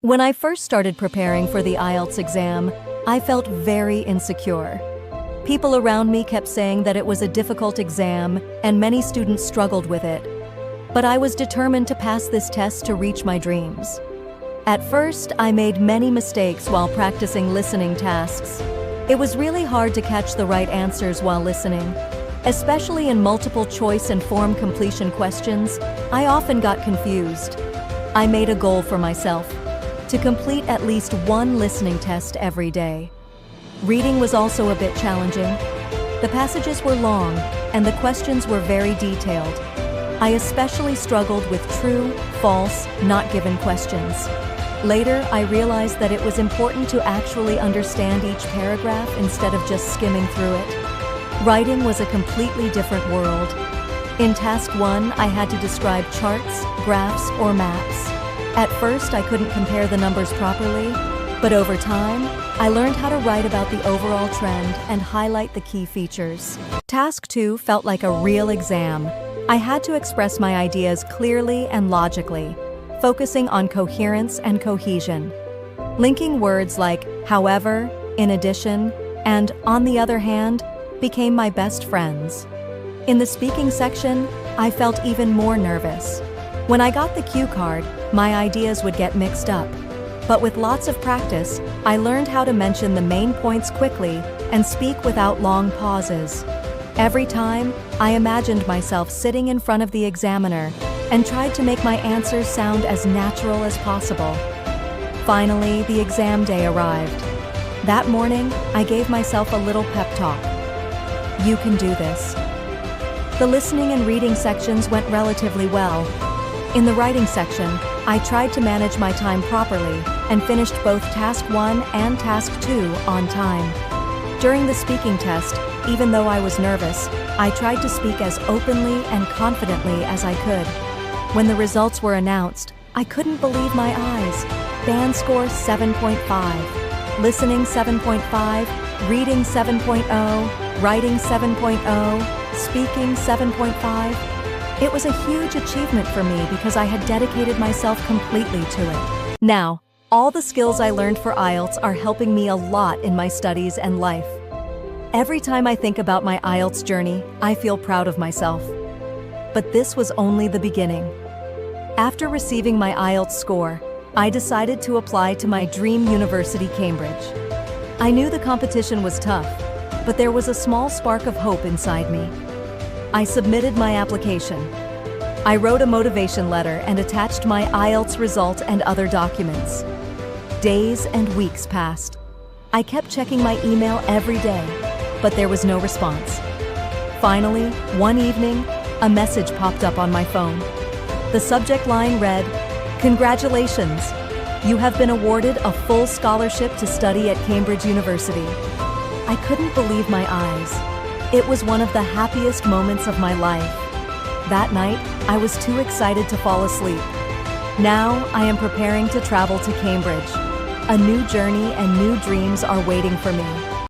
When I first started preparing for the IELTS exam, I felt very insecure. People around me kept saying that it was a difficult exam and many students struggled with it. But I was determined to pass this test to reach my dreams. At first, I made many mistakes while practicing listening tasks. It was really hard to catch the right answers while listening. Especially in multiple choice and form completion questions, I often got confused. I made a goal for myself to complete at least one listening test every day. Reading was also a bit challenging. The passages were long, and the questions were very detailed. I especially struggled with true, false, not given questions. Later, I realized that it was important to actually understand each paragraph instead of just skimming through it. Writing was a completely different world. In Task 1, I had to describe charts, graphs, or maps. At first, I couldn't compare the numbers properly, but over time, I learned how to write about the overall trend and highlight the key features. Task 2 felt like a real exam. I had to express my ideas clearly and logically, focusing on coherence and cohesion. Linking words like however, in addition, and on the other hand became my best friends. In the speaking section, I felt even more nervous. When I got the cue card, my ideas would get mixed up. But with lots of practice, I learned how to mention the main points quickly and speak without long pauses. Every time, I imagined myself sitting in front of the examiner and tried to make my answers sound as natural as possible. Finally, the exam day arrived. That morning, I gave myself a little pep talk. You can do this. The listening and reading sections went relatively well. In the writing section, I tried to manage my time properly and finished both Task 1 and Task 2 on time. During the speaking test, even though I was nervous, I tried to speak as openly and confidently as I could. When the results were announced, I couldn't believe my eyes. Band score 7.5, listening 7.5, reading 7.0, writing 7.0, speaking 7.5. It was a huge achievement for me because I had dedicated myself completely to it. Now, all the skills I learned for IELTS are helping me a lot in my studies and life. Every time I think about my IELTS journey, I feel proud of myself. But this was only the beginning. After receiving my IELTS score, I decided to apply to my dream university, Cambridge. I knew the competition was tough, but there was a small spark of hope inside me. I submitted my application. I wrote a motivation letter and attached my IELTS result and other documents. Days and weeks passed. I kept checking my email every day, but there was no response. Finally, one evening, a message popped up on my phone. The subject line read, "Congratulations! You have been awarded a full scholarship to study at Cambridge University." I couldn't believe my eyes. It was one of the happiest moments of my life. That night, I was too excited to fall asleep. Now, I am preparing to travel to Cambridge. A new journey and new dreams are waiting for me.